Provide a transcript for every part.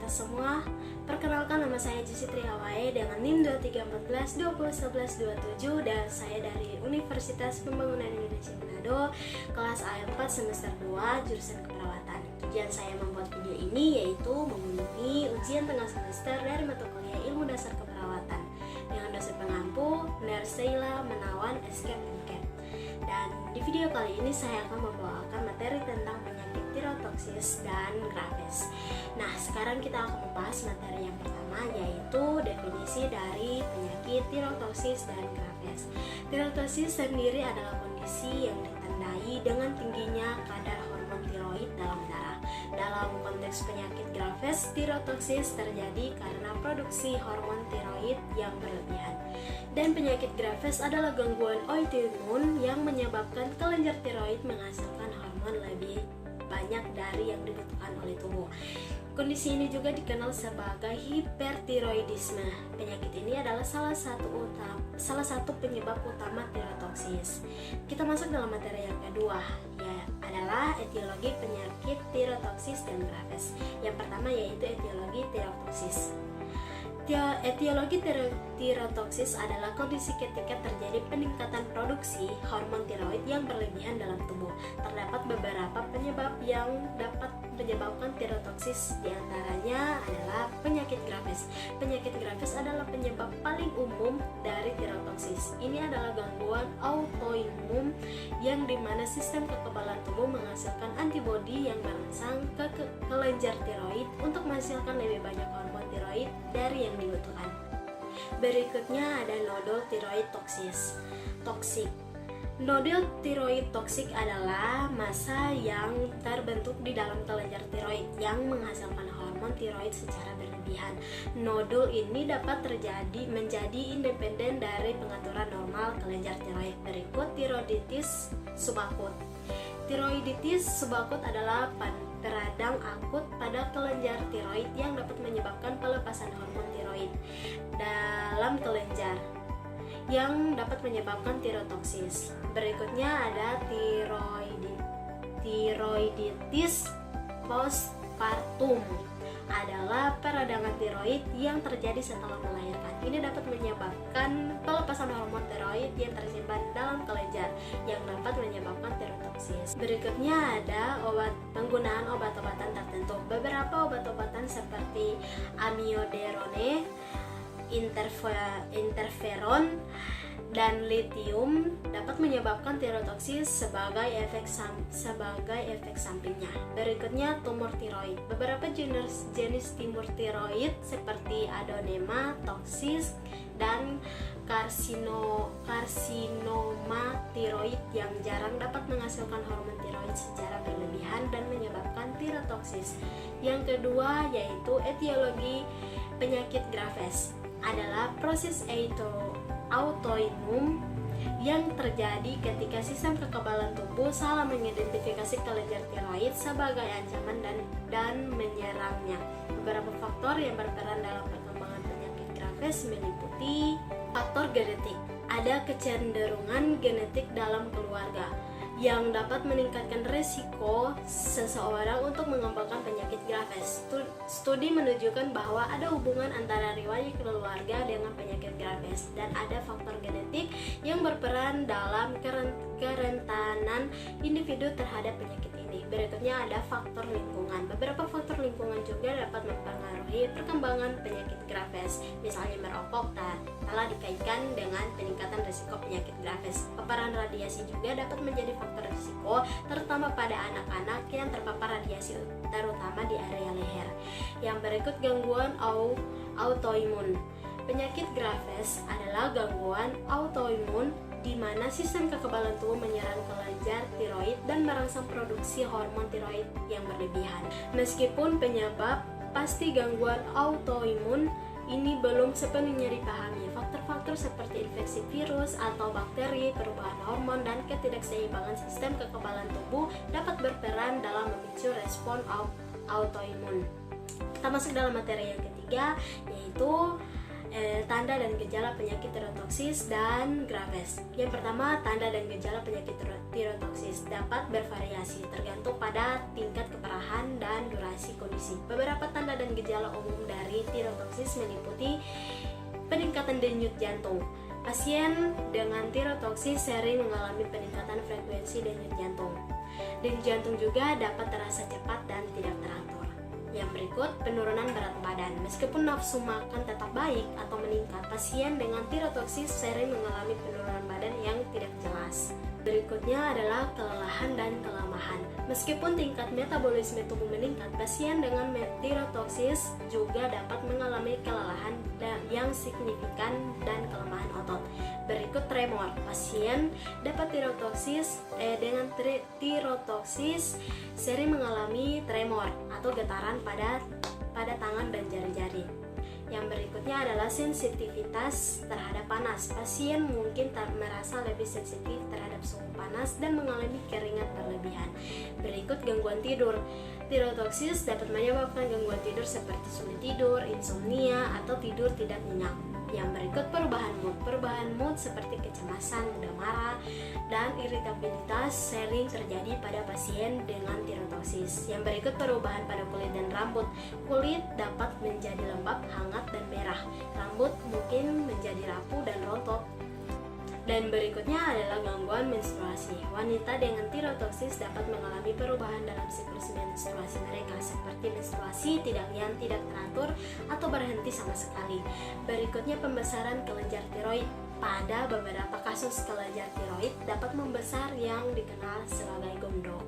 kita semua. Perkenalkan, nama saya Jesse Triawae dengan NIM 2314201127 dan saya dari Universitas Pembangunan Indonesia Manado, kelas A4 semester 2 jurusan keperawatan. Tujuan saya membuat video ini yaitu memenuhi ujian tengah semester dari mata kuliah Ilmu Dasar Keperawatan dengan dosen pengampu Nurse Sheila Menawan SKM MKEP. Dan di video kali ini saya akan membawakan materi tentang penyakit tirotoksius dan grafes. Nah, sekarang kita akan membahas materi yang pertama, yaitu definisi dari penyakit tirotoksius dan grafes. Tirotoksius sendiri adalah kondisi yang ditandai dengan tingginya kadar hormon tiroid dalam darah. Dalam konteks penyakit grafes, tirotoksius terjadi karena produksi hormon tiroid yang berlebihan. Dan penyakit grafes adalah gangguan autoimun yang menyebabkan kelenjar tiroid menghasilkan hormon lebih banyak dari yang dibutuhkan oleh tubuh. Kondisi ini juga dikenal sebagai hipertiroidisme. Penyakit ini adalah salah satu penyebab utama tirotoksius. Kita masuk dalam materi yang kedua, adalah etiologi penyakit tirotoksius dan grafes. Yang pertama yaitu etiologi tirotoksius. Etiologi tirotoksius adalah kondisi ketika terjadi peningkatan produksi hormon tiroid yang berlebihan dalam tubuh. Terdapat beberapa penyebab yang dapat menyebabkan tirotoksius, diantaranya adalah penyakit grafes. Penyakit grafes adalah penyebab paling umum dari tirotoksius. Ini adalah gangguan autoimun yang dimana sistem kekebalan tubuh menghasilkan antibodi yang merangsang ke kelenjar tiroid untuk menghasilkan lebih banyak hormon tiroid dari yang dibutuhkan. Berikutnya ada nodul tiroid toksik. Nodul tiroid toksik adalah massa yang terbentuk di dalam kelenjar tiroid yang menghasilkan hormon tiroid secara berlebihan. Nodul ini dapat menjadi independen dari pengaturan normal kelenjar tiroid. Berikut tiroiditis subakut. Tiroiditis subakut adalah peradang akut pada kelenjar tiroid yang dapat menyebabkan pelepasan hormon tiroid dalam kelenjar yang dapat menyebabkan tirotoksius. Berikutnya ada tiroiditis postpartum, adalah peradangan tiroid yang terjadi setelah melahirkan. Ini dapat menyebabkan pelepasan hormon tiroid yang tersimpan dalam kelenjar yang dapat menyebabkan tirotoksius. Berikutnya ada penggunaan obat-obatan tertentu. Beberapa obat-obatan seperti amiodarone, interferon, dan litium dapat menyebabkan tirotoksius sebagai efek sampingnya. Berikutnya tumor tiroid. Beberapa jenis tumor tiroid seperti adenoma toksis dan karsinoma tiroid yang jarang dapat menghasilkan hormon tiroid secara berlebihan dan menyebabkan tirotoksius. Yang kedua yaitu etiologi penyakit grafes, adalah proses autoimun yang terjadi ketika sistem kekebalan tubuh salah mengidentifikasi kelenjar tiroid sebagai ancaman dan menyerangnya. Beberapa faktor yang berperan dalam perkembangan penyakit grafes meliputi faktor genetik. Ada kecenderungan genetik dalam keluarga yang dapat meningkatkan resiko seseorang untuk mengembangkan penyakit grafes. Studi menunjukkan bahwa ada hubungan antara riwayat keluarga dengan penyakit grafes dan ada faktor genetik yang berperan dalam kerentanan individu terhadap penyakit ini. Berikutnya ada faktor lingkungan. Beberapa faktor lingkungan juga dapat mempengaruhi perkembangan penyakit grafes. Misalnya merokok telah dikaitkan dengan peningkatan risiko penyakit grafes. Paparan radiasi juga dapat menjadi faktor risiko, terutama pada anak-anak yang terpapar radiasi, terutama di area leher. Yang berikut gangguan autoimun. Penyakit grafes adalah gangguan autoimun di mana sistem kekebalan tubuh menyerang kelenjar tiroid dan merangsang produksi hormon tiroid yang berlebihan. Meskipun penyebab pasti gangguan autoimun ini belum sepenuhnya dipahami, faktor-faktor seperti infeksi virus atau bakteri, perubahan hormon, dan ketidakseimbangan sistem kekebalan tubuh dapat berperan dalam memicu respon autoimun. Kita masuk dalam materi yang ketiga, yaitu tanda dan gejala penyakit tiroidoksis dan Graves. Yang pertama, tanda dan gejala penyakit tiroidoksis dapat bervariasi tergantung pada tingkat keparahan dan durasi kondisi. Beberapa tanda dan gejala umum dari tiroidoksis meliputi peningkatan denyut jantung. Pasien dengan tiroidoksis sering mengalami peningkatan frekuensi denyut jantung. Denyut jantung juga dapat terasa cepat dan tidak teratur. Yang berikut, penurunan berat badan. Meskipun nafsu makan tetap baik atau meningkat, pasien dengan tiroidoksis sering mengalami penurunan badan yang tidak jelas. Berikutnya adalah kelelahan dan kelemahan. Meskipun tingkat metabolisme tubuh meningkat, pasien dengan tiroidoksis juga dapat mengalami kelelahan yang signifikan dan kelemahan otot. Berikut tremor. Pasien dapat dengan tiroidoksis sering mengalami tremor atau getaran pada tangan dan jari-jari. Yang berikutnya adalah sensitivitas terhadap panas. Pasien mungkin merasa lebih sensitif terhadap suhu panas dan mengalami keringat berlebihan. Berikut gangguan tidur. Tiroidoksis dapat menyebabkan gangguan tidur seperti sulit tidur, insomnia, atau tidur tidak nyenyak. Yang berikut perubahan mood. Perubahan mood seperti kecemasan, mudah marah, dan iritabilitas sering terjadi pada pasien dengan tiroidoksis. Yang berikut perubahan pada kulit dan rambut. Kulit dapat menjadi lembab, hangat, dan merah. Rambut mungkin menjadi rapuh dan rontok. Dan berikutnya adalah gangguan menstruasi. Wanita dengan tiroidoksis dapat mengalami perubahan dalam siklus menstruasi mereka, seperti menstruasi yang tidak teratur atau berhenti sama sekali. Berikutnya pembesaran kelenjar tiroid. Pada beberapa kasus kelenjar tiroid dapat membesar yang dikenal sebagai gondok.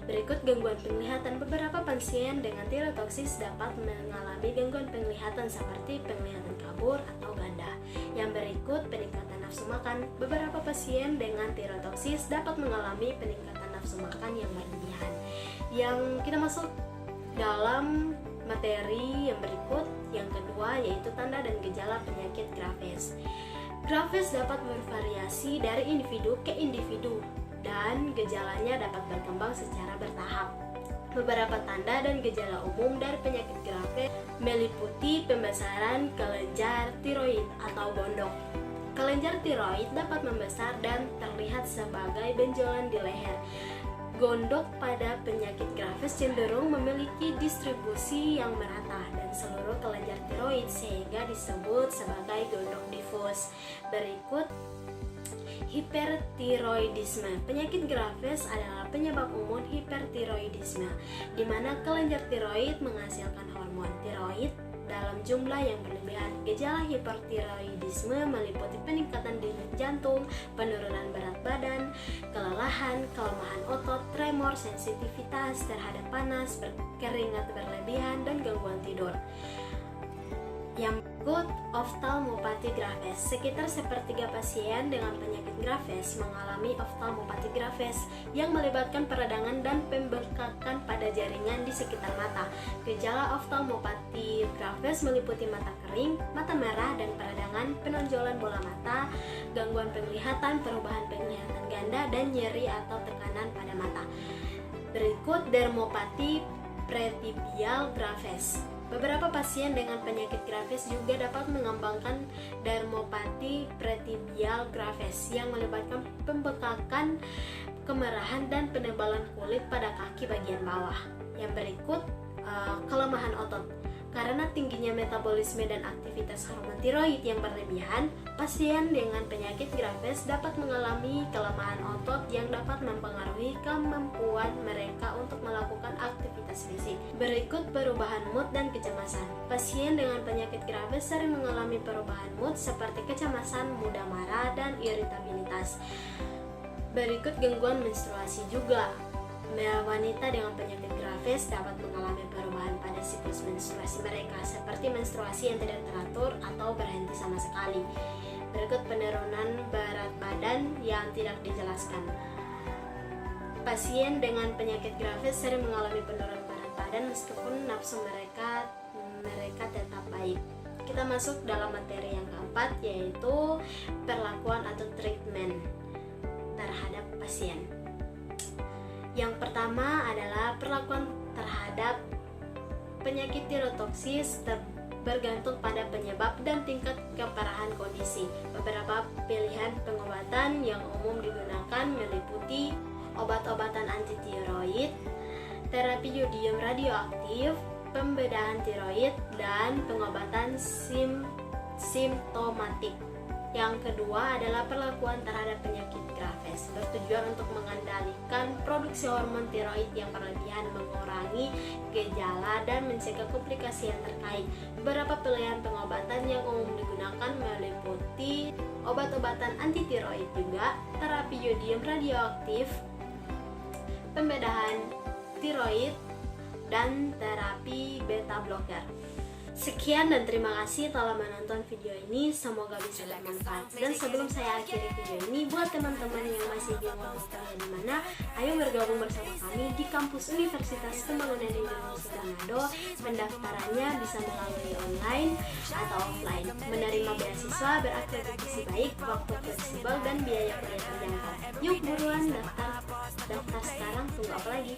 Berikut gangguan penglihatan. Beberapa pasien dengan tiroidoksis dapat mengalami gangguan penglihatan seperti penglihatan kabur atau ganda. Yang berikut peningkatan nafsu makan. Beberapa pasien dengan tiroidoksis dapat mengalami peningkatan nafsu makan yang berlebihan. Yang kita masuk dalam materi yang berikut, yang kedua yaitu tanda dan gejala penyakit Graves. Graves dapat bervariasi dari individu ke individu dan gejalanya dapat berkembang secara bertahap. Beberapa tanda dan gejala umum dari penyakit Graves meliputi pembesaran kelenjar tiroid atau gondok. Kelenjar tiroid dapat membesar dan terlihat sebagai benjolan di leher. Gondok pada penyakit Graves cenderung memiliki distribusi yang merata dan seluruh kelenjar tiroid sehingga disebut sebagai gondok difus. Berikut hipertiroidisme. Penyakit Graves adalah penyebab umum hipertiroidisme, di mana kelenjar tiroid menghasilkan hormon tiroid dalam jumlah yang berlebihan. Gejala hipertiroidisme meliputi peningkatan denyut jantung, penurunan berat badan, kelelahan, kelemahan otot, tremor, sensitivitas terhadap panas, keringat berlebihan, dan gangguan tidur. Yang berikut, oftalmopati Graves. Sekitar sepertiga pasien dengan penyakit Graves mengalami oftalmopati Graves yang melibatkan peradangan dan pembengkakan pada jaringan di sekitar mata. Gejala oftalmopati Graves meliputi mata kering, mata merah dan peradangan, penonjolan bola mata, gangguan penglihatan, perubahan penglihatan ganda, dan nyeri atau tekanan pada mata. Berikut dermopati pretibial Graves. Beberapa pasien dengan penyakit Graves juga dapat mengembangkan dermopati pretibial Graves yang melibatkan pembekakan, kemerahan, dan penebalan kulit pada kaki bagian bawah. Yang berikut kelemahan otot. Karena tingginya metabolisme dan aktivitas hormon tiroid yang berlebihan, pasien dengan penyakit Graves dapat mengalami kelemahan otot yang dapat mempengaruhi kemampuan mereka untuk melakukan aktivitas fisik. Berikut perubahan mood dan kecemasan. Pasien dengan penyakit Graves sering mengalami perubahan mood seperti kecemasan, mudah marah, dan iritabilitas. Berikut gangguan menstruasi juga. Wanita dengan penyakit Graves dapat mengalami perubahan pada siklus menstruasi mereka, seperti menstruasi yang tidak teratur atau berhenti sama sekali. Berikut penurunan berat badan yang tidak dijelaskan. Pasien dengan penyakit Graves sering mengalami penurunan berat badan meskipun nafsu mereka tetap baik. Kita masuk dalam materi yang keempat, yaitu perlakuan atau treatment terhadap pasien. Yang pertama adalah perlakuan terhadap penyakit tiroidoksis bergantung pada penyebab dan tingkat keparahan kondisi. Beberapa pilihan pengobatan yang umum digunakan meliputi obat-obatan anti-tiroid, terapi yodium radioaktif, pembedahan tiroid, dan pengobatan simptomatik. Yang kedua adalah perlakuan terhadap penyakit Graves, bertujuan untuk mengendalikan produksi hormon tiroid yang berlebihan, mengurangi gejala, dan mencegah komplikasi yang terkait. Beberapa pilihan pengobatan yang umum digunakan meliputi obat-obatan anti-tiroid juga, terapi yodium radioaktif, pembedahan tiroid, dan terapi beta blocker. Sekian dan terima kasih telah menonton video ini, semoga bisa bermanfaat. Dan sebelum saya akhiri video ini, buat teman-teman yang masih bingung kuliah di mana, ayo bergabung bersama kami di kampus Universitas Pembangunan Indonesia Manado. Pendaftarannya bisa melalui online atau offline. Menerima beasiswa berakreditasi baik, waktu fleksibel, dan biaya kuliah terjangkau. Yuk buruan daftar sekarang, tunggu apa lagi?